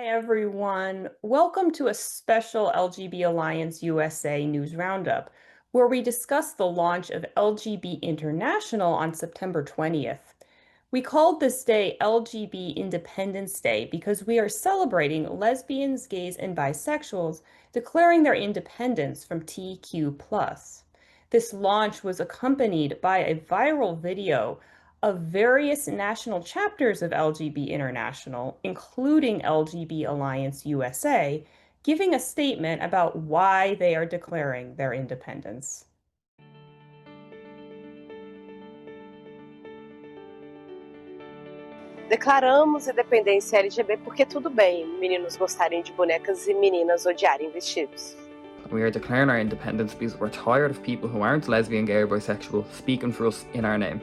Everyone. Welcome to a special LGB Alliance USA News Roundup, where we discuss the launch of LGB International on September 20th. We called this day LGB Independence Day because we are celebrating lesbians, gays, and bisexuals declaring their independence from TQ+. This launch was accompanied by a viral video of various national chapters of LGB International, including LGB Alliance USA, giving a statement about why they are declaring their independence. Declaramos independência LGBT porque tudo bem meninos gostarem de bonecas e meninas odiarem vestidos. We are declaring our independence because we're tired of people who aren't lesbian, gay or bisexual speaking for us in our name.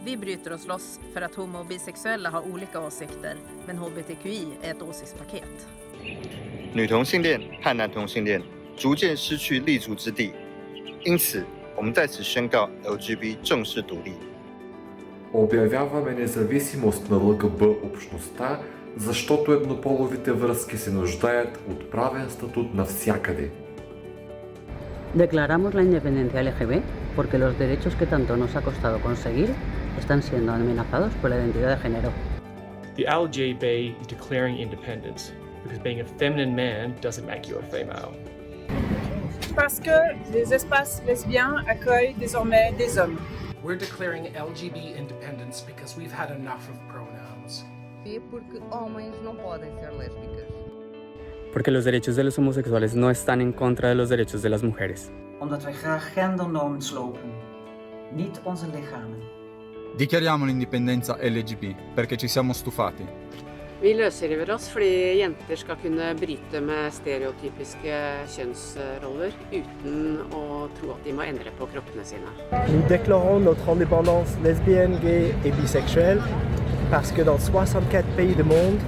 Vi bryter oss loss för att homo- och bisexuella har olika åsikter, men HBTQI är ett åsiktspaket. 女同性恋和男同性恋逐渐失去立足之地，因此我们在此宣告 LGB 正式独立。 Обявяваме независимост на ЛГБ общността, защото еднополовите връзки се нуждаят от правен статут навсякъде. Declaramos la independencia LGB porque los derechos que tanto nos ha costado conseguir están siendo amenazados por la identidad de género. The LGB is declaring independence because being a feminine man doesn't make you a female. Parce que les espaces lesbiens accueillent désormais des hommes. We're declaring LGB independence because we've had enough of pronouns. Porque homens não podem ser lésbicas. Porque los derechos de los homosexuales no están en contra de los derechos de las mujeres. Omdat wij graag gendernormen slopen, niet onze lichamen. Dichiariamo l'indipendenza LGB perché ci siamo stufati. Vi løsriver oss fordi jenter skal kunne bryte med stereotypiske kjønnsroller uten å tro at de må endre på kroppene sine. Nous déclarons notre indépendance lesbienne, gay et bisexuelle parce que dans 64 pays du monde,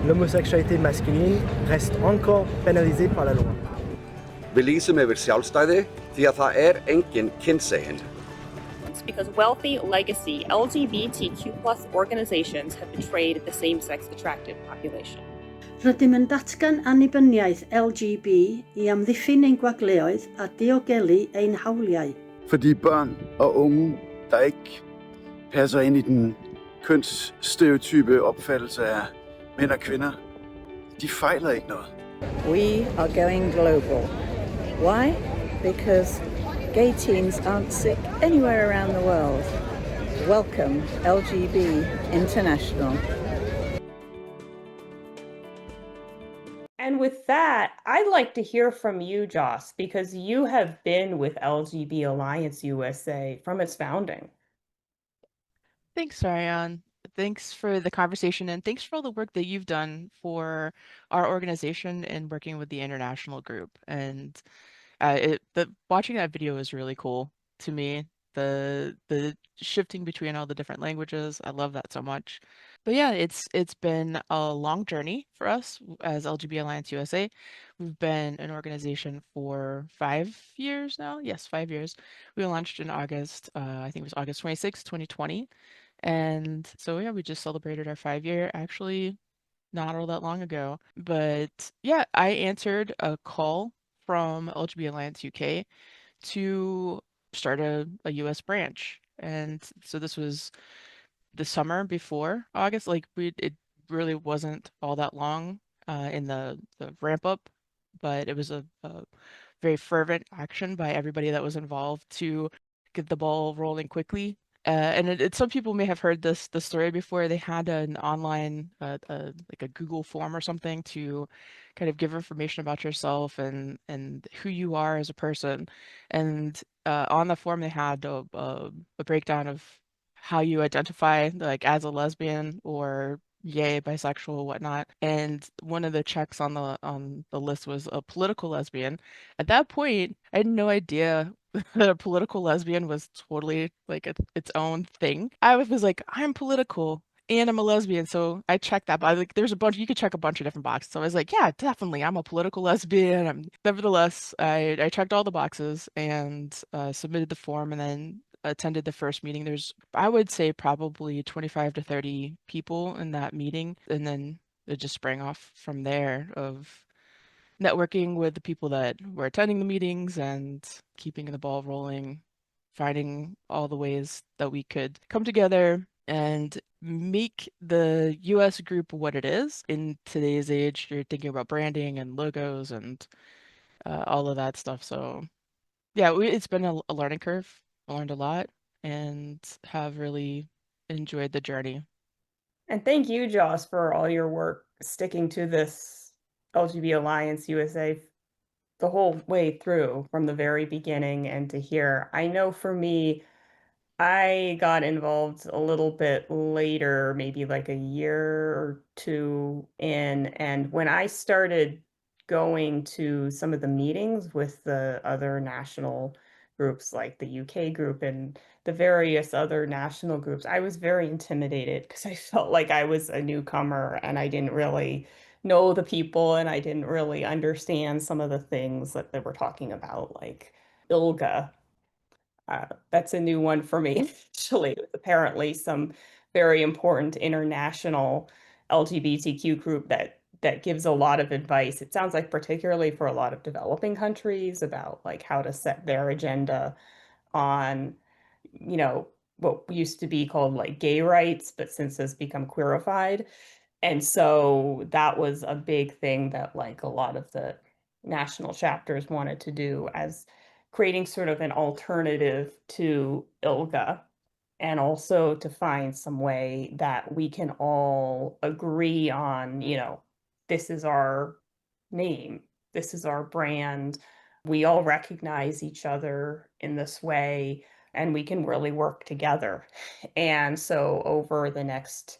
l'homosexualité masculine reste encore pénalisée par la loi. Við lýsum yfir sjálfstæði því að það engin kynsegin. Because wealthy legacy LGBTQ+ organizations have betrayed the same-sex attracted population. Rydym yn datgan annibyniaeth LGB i amddiffyn ein gwagleoedd a diogelu ein hawliau. Fordi børn og unge, der ikke passer ind i den kønsstereotype opfattelse af mænd og kvinder, de fejler ikke noget. We are going global. Why? Because gay teens aren't sick anywhere around the world. Welcome, LGB International. And with that, I'd like to hear from you, Jos, because you have been with LGB Alliance USA from its founding. Thanks, Arianne. Thanks for the conversation, and thanks for all the work that you've done for our organization and working with the international group. And watching that video was really cool to me. The shifting between all the different languages, I love that so much. But yeah, it's been a long journey for us as LGB Alliance USA. We've been an organization for 5 years now. Yes, 5 years. We launched in August, I think it was August 26, 2020. And so yeah, we just celebrated our 5-year actually not all that long ago. But yeah, I answered a call from LGB Alliance UK to start a US branch. And so this was the summer before August. Like it really wasn't all that long in the ramp up, but it was a very fervent action by everybody that was involved to get the ball rolling quickly. And some people may have heard the story before. They had an online, like a Google form or something to kind of give information about yourself and who you are as a person. And on the form, they had a breakdown of how you identify, like as a lesbian or gay, bisexual, whatnot. And one of the checks on the list was a political lesbian. At that point, I had no idea that a political lesbian was totally like its own thing. I was like, I'm political and I'm a lesbian, so I checked that. But like, there's a bunch. You could check a bunch of different boxes. So I was like, yeah, definitely, I'm a political lesbian. Nevertheless, I checked all the boxes and submitted the form, and then attended the first meeting. There's, I would say, probably 25 to 30 people in that meeting, and then it just sprang off from there of networking with the people that were attending the meetings and keeping the ball rolling, finding all the ways that we could come together and make the US group what it is. In today's age, you're thinking about branding and logos and all of that stuff. So yeah, it's been a learning curve. I learned a lot and have really enjoyed the journey. And thank you, Joss, for all your work sticking to this LGB Alliance USA the whole way through from the very beginning and to here. I know for me, I got involved a little bit later, maybe like a year or two in, and when I started going to some of the meetings with the other national groups like the UK group and the various other national groups, I was very intimidated because I felt like I was a newcomer and I didn't really know the people and I didn't really understand some of the things that they were talking about, like ILGA. That's a new one for me, actually. Apparently, some very important international LGBTQ group that gives a lot of advice. It sounds like particularly for a lot of developing countries about like how to set their agenda on, you know, what used to be called like gay rights, but since has become queerified. And so that was a big thing that like a lot of the national chapters wanted to do as creating sort of an alternative to ILGA and also to find some way that we can all agree on, you know, this is our name, this is our brand. We all recognize each other in this way and we can really work together. And so over the next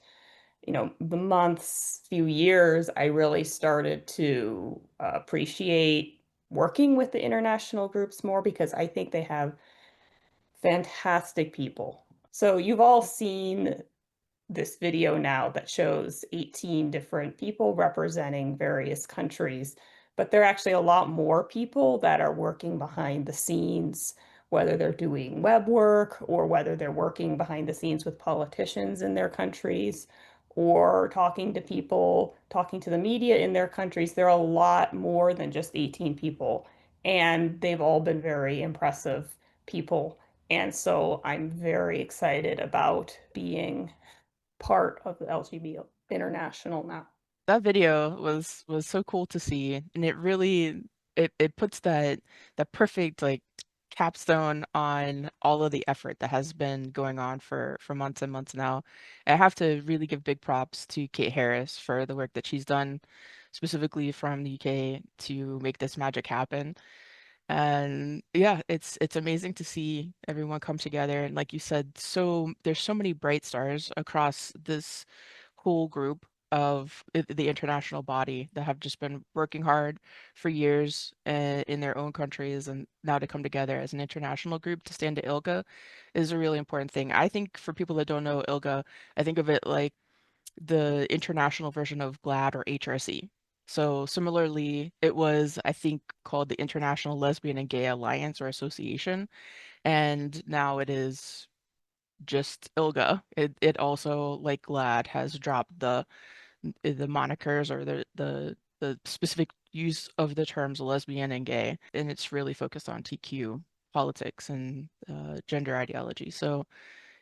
the months, few years, I really started to appreciate working with the international groups more because I think they have fantastic people. So you've all seen this video now that shows 18 different people representing various countries, but there are actually a lot more people that are working behind the scenes, whether they're doing web work or whether they're working behind the scenes with politicians in their countries or talking to people, talking to the media in their countries. There are a lot more than just 18 people, and they've all been very impressive people. And so I'm very excited about being part of the LGB International now. That video was so cool to see, and it really it puts that perfect like capstone on all of the effort that has been going on for months and months now. I have to really give big props to Kate Harris for the work that she's done, specifically from the UK to make this magic happen. And yeah, it's amazing to see everyone come together. And like you said, so there's so many bright stars across this whole group of the international body that have just been working hard for years in their own countries, and now to come together as an international group to stand to ILGA is a really important thing. I think for people that don't know ILGA, I think of it like the international version of GLAAD or HRC. So similarly, it was, I think, called the International Lesbian and Gay Alliance or Association, and now it is just ILGA. It also, like GLAAD, has dropped the monikers or the specific use of the terms lesbian and gay, and it's really focused on TQ politics and gender ideology. So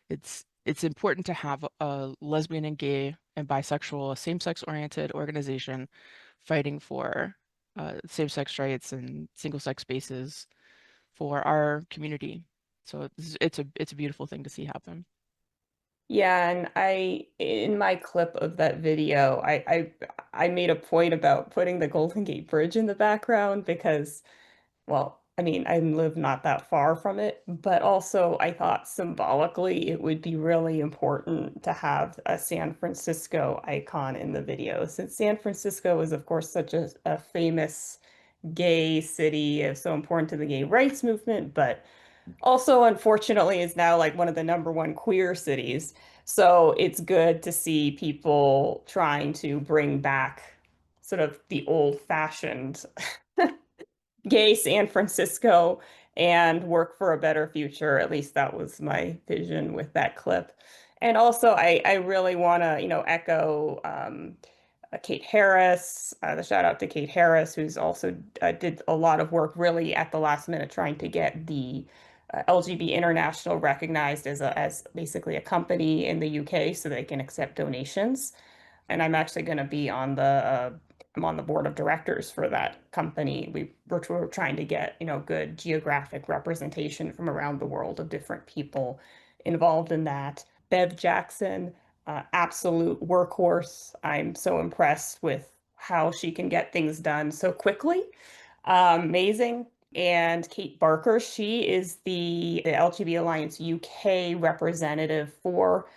it's important to have a lesbian and gay and bisexual, same-sex oriented organization fighting for same-sex rights and single-sex spaces for our community. So it's a beautiful thing to see happen. Yeah, and in my clip of that video, I made a point about putting the Golden Gate Bridge in the background because, well, I mean, I live not that far from it, but also I thought symbolically it would be really important to have a San Francisco icon in the video, since San Francisco is, of course, such a famous gay city, so important to the gay rights movement, but also unfortunately is now like one of the #1 queer cities. So it's good to see people trying to bring back sort of the old-fashioned gay San Francisco and work for a better future. At least that was my vision with that clip. And also I really want to, echo Kate Harris, the shout out to Kate Harris, who's also did a lot of work really at the last minute trying to get the LGB International recognized as basically a company in the UK so they can accept donations. And I'm actually going to be on I'm on the board of directors for that company. We're trying to get, good geographic representation from around the world of different people involved in that. Bev Jackson, absolute workhorse. I'm so impressed with how she can get things done so quickly. Amazing. And Kate Barker, she is the LGB Alliance UK representative for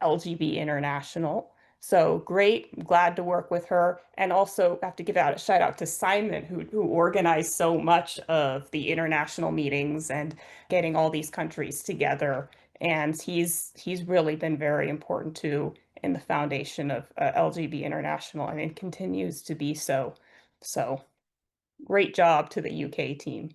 LGB International. So great, glad to work with her. And also have to give out a shout out to Simon, who organized so much of the international meetings and getting all these countries together. And he's really been very important too in the foundation of LGB International, and it continues to be so. So great job to the UK team.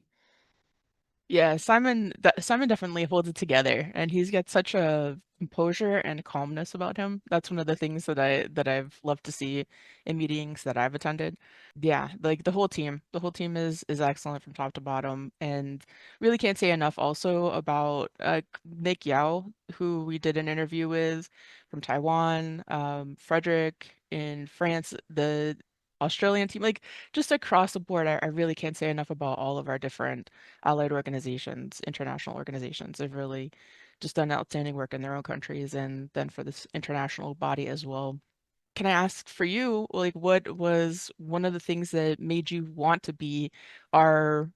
Yeah, Simon definitely holds it together, and he's got such a composure and calmness about him. That's one of the things that I've loved to see in meetings that I've attended. Yeah, like the whole team is excellent from top to bottom, and really can't say enough also about Nick Yao, who we did an interview with from Taiwan, Frederick in France, the Australian team, like just across the board. I really can't say enough about all of our different allied organizations, international organizations. They've really just done outstanding work in their own countries and then for this international body as well. Can I ask for you, like, what was one of the things that made you want to be our,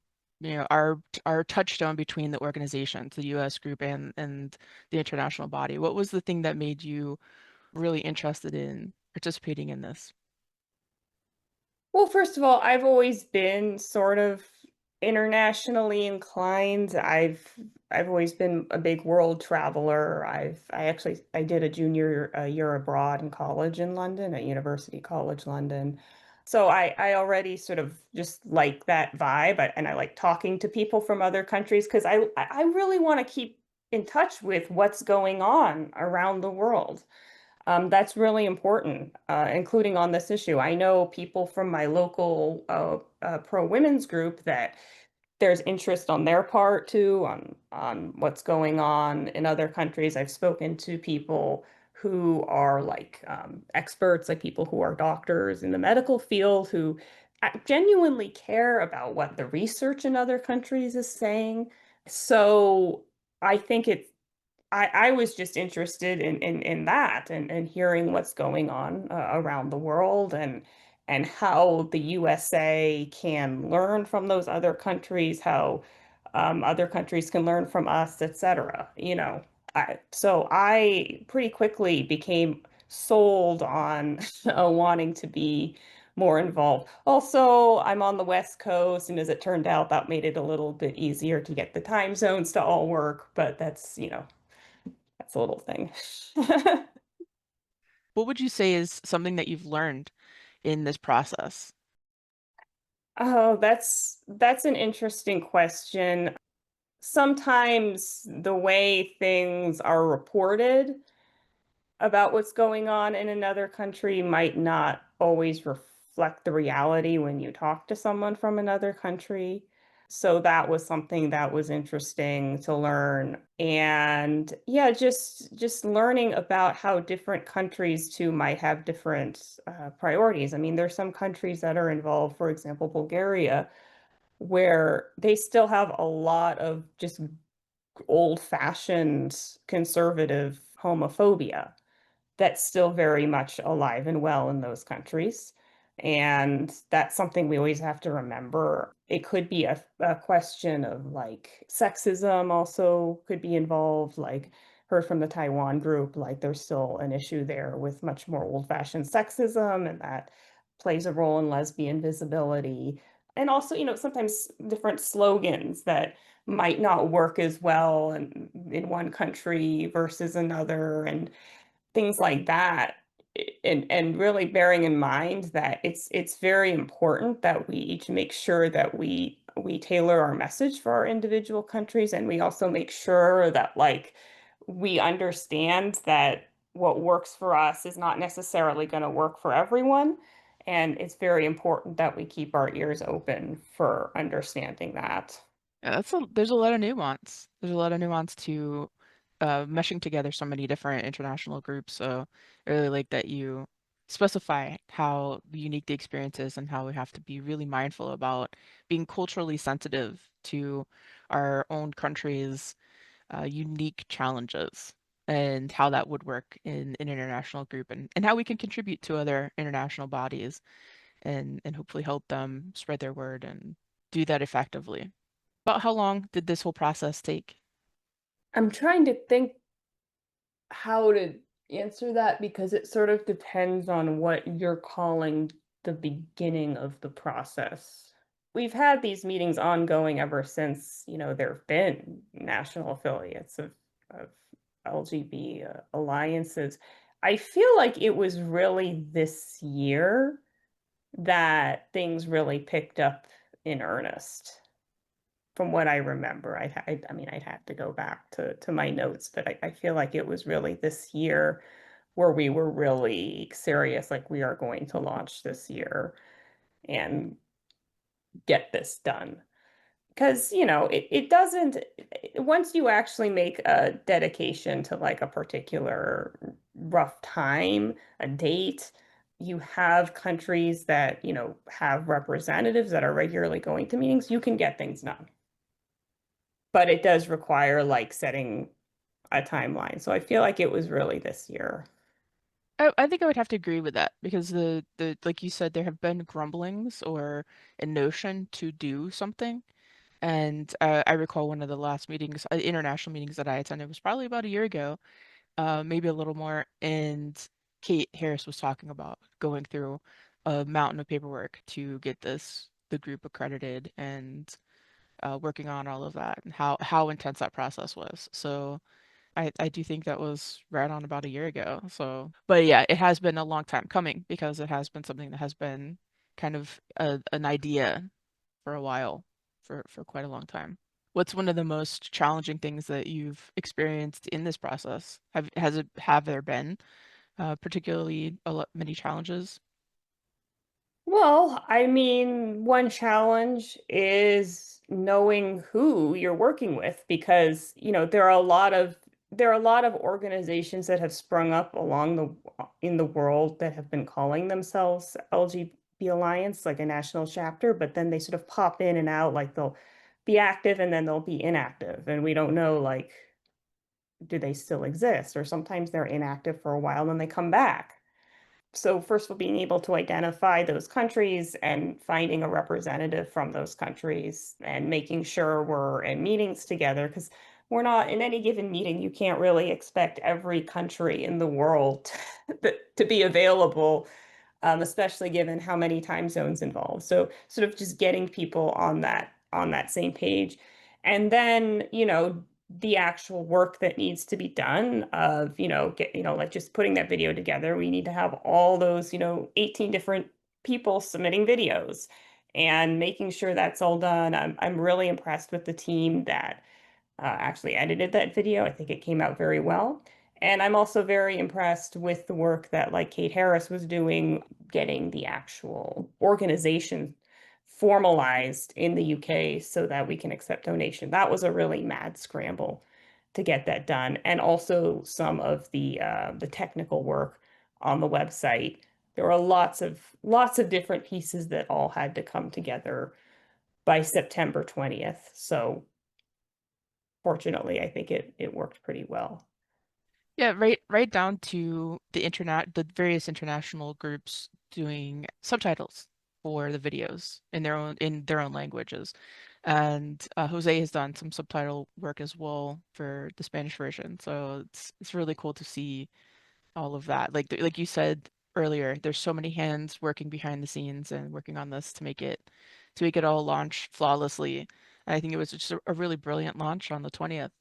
our touchstone between the organizations, the US group and the international body? What was the thing that made you really interested in participating in this? Well, first of all, I've always been sort of internationally inclined. I've always been a big world traveler. I did a junior year abroad in college in London, at University College London. So I already sort of just like that vibe, and I like talking to people from other countries because I really want to keep in touch with what's going on around the world. That's really important, including on this issue. I know people from my local pro-women's group that there's interest on their part too, on what's going on in other countries. I've spoken to people who are like experts, like people who are doctors in the medical field who genuinely care about what the research in other countries is saying. So I think I was just interested in that and hearing what's going on around the world and how the USA can learn from those other countries, how other countries can learn from us, etc. So I pretty quickly became sold on wanting to be more involved. Also, I'm on the West Coast, and as it turned out, that made it a little bit easier to get the time zones to all work, but that's a little thing. What would you say is something that you've learned in this process? Oh, that's an interesting question. Sometimes the way things are reported about what's going on in another country might not always reflect the reality when you talk to someone from another country. So that was something that was interesting to learn. And yeah, just learning about how different countries too might have different priorities. I mean, there's some countries that are involved, for example, Bulgaria, where they still have a lot of just old-fashioned conservative homophobia that's still very much alive and well in those countries. And that's something we always have to remember. It could be a question of like sexism also could be involved, like heard from the Taiwan group, like there's still an issue there with much more old-fashioned sexism, and that plays a role in lesbian visibility. And also, sometimes different slogans that might not work as well in one country versus another, and things like that. And really bearing in mind that it's very important that we each make sure that we tailor our message for our individual countries, and we also make sure that like we understand that what works for us is not necessarily going to work for everyone. And it's very important that we keep our ears open for understanding that. Yeah, there's a lot of nuance. There's a lot of nuance to meshing together so many different international groups. So I really like that you specify how unique the experience is and how we have to be really mindful about being culturally sensitive to our own country's unique challenges and how that would work in an international group and how we can contribute to other international bodies and hopefully help them spread their word and do that effectively. About how long did this whole process take? I'm trying to think how to answer that because it sort of depends on what you're calling the beginning of the process. We've had these meetings ongoing ever since, there have been national affiliates of LGB alliances. I feel like it was really this year that things really picked up in earnest. From what I remember, I mean, I'd have to go back to my notes, but I feel like it was really this year where we were really serious, like we are going to launch this year and get this done. Because, it doesn't, once you actually make a dedication to like a particular rough time, a date, you have countries that, have representatives that are regularly going to meetings, you can get things done. But it does require like setting a timeline. So I feel like it was really this year. I think I would have to agree with that because the like you said, there have been grumblings or a notion to do something. And I recall one of the last meetings, international meetings that I attended was probably about a year ago, maybe a little more. And Kate Harris was talking about going through a mountain of paperwork to get the group accredited and working on all of that and how intense that process was. So I do think that was right on about a year ago. So, but yeah, it has been a long time coming because it has been something that has been kind of an idea for a while, for quite a long time. What's one of the most challenging things that you've experienced in this process? Have there been particularly many challenges? Well, I mean, one challenge is knowing who you're working with because, there are a lot of organizations that have sprung up in the world that have been calling themselves LGBT Alliance, like a national chapter, but then they sort of pop in and out, like they'll be active and then they'll be inactive, and we don't know like do they still exist, or sometimes they're inactive for a while and then they come back. So first of all, being able to identify those countries and finding a representative from those countries and making sure we're in meetings together, because we're not in any given meeting, you can't really expect every country in the world to be available, especially given how many time zones involved. So sort of just getting people on that same page. And then, the actual work that needs to be done of, like just putting that video together. We need to have all those, 18 different people submitting videos and making sure that's all done. I'm really impressed with the team that actually edited that video. I think it came out very well. And I'm also very impressed with the work that like Kate Harris was doing, getting the actual organization formalized in the UK so that we can accept donation. That was a really mad scramble to get that done. And also some of the technical work on the website. There were lots of different pieces that all had to come together by September 20th. So fortunately, I think it worked pretty well. Yeah, right down to the various international groups doing subtitles for the videos in their own languages. And Jose has done some subtitle work as well for the Spanish version. So it's really cool to see all of that. Like you said earlier, there's so many hands working behind the scenes and working on this to make it all launch flawlessly. And I think it was just a really brilliant launch on the 20th.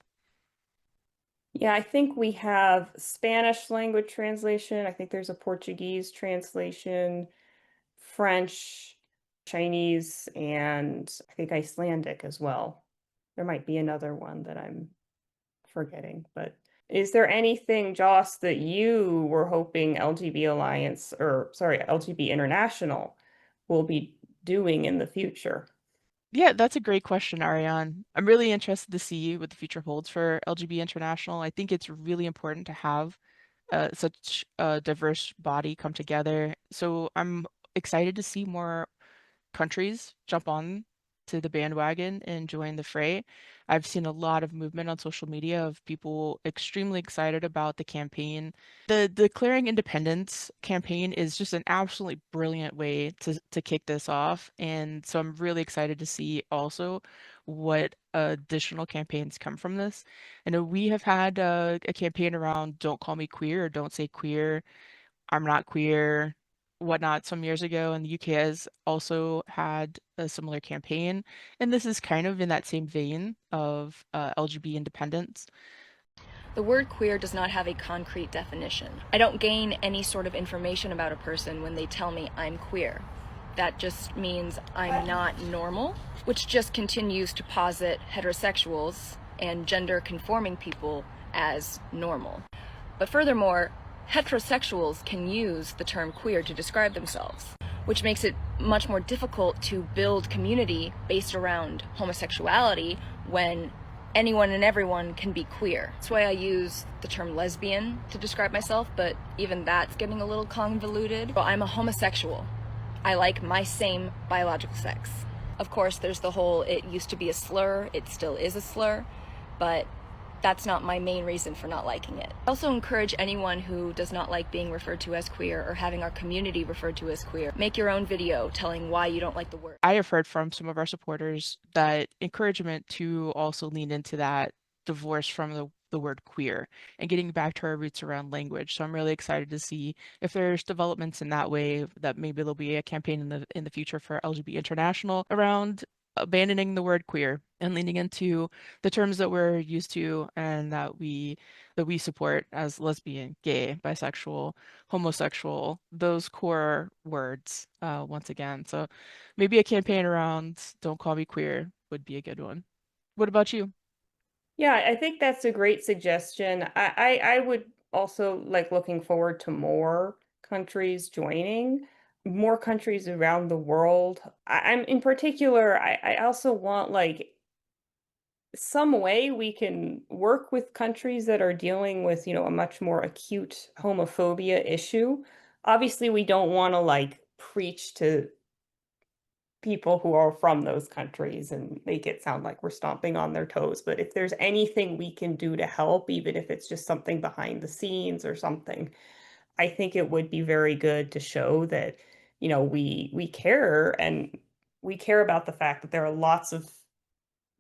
Yeah, I think we have Spanish language translation. I think there's a Portuguese translation, French, Chinese, and I think Icelandic as well. There might be another one that I'm forgetting, but Is there anything, Joss, that you were hoping LGB International will be doing in the future? Yeah, that's a great question, Ariane. I'm really interested to see what the future holds for LGB International. I think it's really important to have such a diverse body come together. So I'm excited to see more countries jump on to the bandwagon and join the fray. I've seen a lot of movement on social media of people extremely excited about the campaign. The Declaring Independence campaign is just an absolutely brilliant way to kick this off. And so I'm really excited to see also what additional campaigns come from this. I know we have had a campaign around Don't Call Me Queer or Don't Say Queer, I'm Not Queer, whatnot some years ago, and the UK has also had a similar campaign. And this is kind of in that same vein of LGB independence. The word queer does not have a concrete definition. I don't gain any sort of information about a person when they tell me I'm queer. That just means I'm not normal, which just continues to posit heterosexuals and gender-conforming people as normal. But furthermore, heterosexuals can use the term queer to describe themselves, which makes it much more difficult to build community based around homosexuality when anyone and everyone can be queer. That's why I use the term lesbian to describe myself, but even that's getting a little convoluted. Well, I'm a homosexual. I like my same biological sex. Of course, there's the whole, it used to be a slur, it still is a slur, but that's not my main reason for not liking it. I also encourage anyone who does not like being referred to as queer or having our community referred to as queer, make your own video telling why you don't like the word. I have heard from some of our supporters that encouragement to also lean into that divorce from the word queer and getting back to our roots around language. So I'm really excited to see if there's developments in that way, that maybe there'll be a campaign in the future for LGB International around abandoning the word queer and leaning into the terms that we're used to and that we support as lesbian, gay, bisexual, homosexual, those core words once again. So maybe a campaign around Don't Call Me Queer would be a good one. What about you? Yeah, I think that's a great suggestion. I would also like looking forward to more countries joining, more countries around the world. I'm in particular, I also want like some way we can work with countries that are dealing with, a much more acute homophobia issue. Obviously, we don't want to like preach to people who are from those countries and make it sound like we're stomping on their toes. But if there's anything we can do to help, even if it's just something behind the scenes or something, I think it would be very good to show that, we care, and we care about the fact that there are lots of,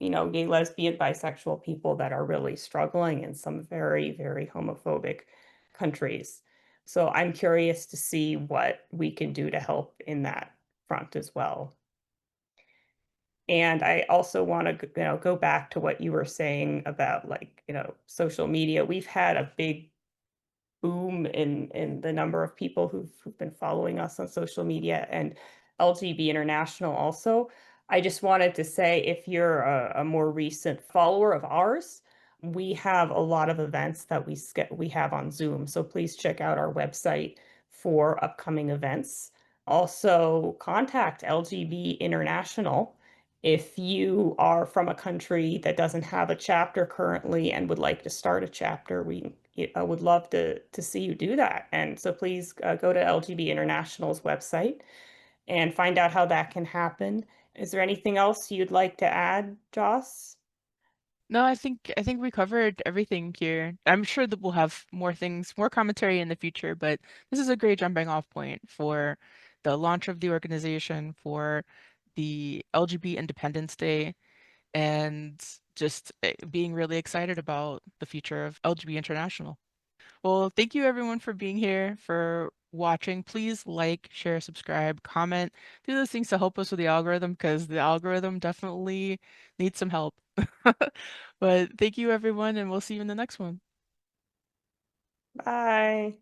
gay, lesbian, bisexual people that are really struggling in some very, very homophobic countries. So I'm curious to see what we can do to help in that front as well. And I also want to, go back to what you were saying about like, social media. We've had a big boom in the number of people who've been following us on social media, and LGB International also. I just wanted to say, if you're a more recent follower of ours, we have a lot of events that we have on Zoom. So please check out our website for upcoming events. Also, contact LGB International if you are from a country that doesn't have a chapter currently and would like to start a chapter. I would love to see you do that. And so please go to LGB International's website and find out how that can happen. Is there anything else you'd like to add, Joss? No, I think we covered everything here. I'm sure that we'll have more things, more commentary in the future, but this is a great jumping off point for the launch of the organization, for the LGB Independence Day, and just being really excited about the future of LGB International. Well, thank you everyone for being here, for watching. Please like, share, subscribe, comment, do those things to help us with the algorithm, because the algorithm definitely needs some help. But thank you everyone, and we'll see you in the next one. Bye.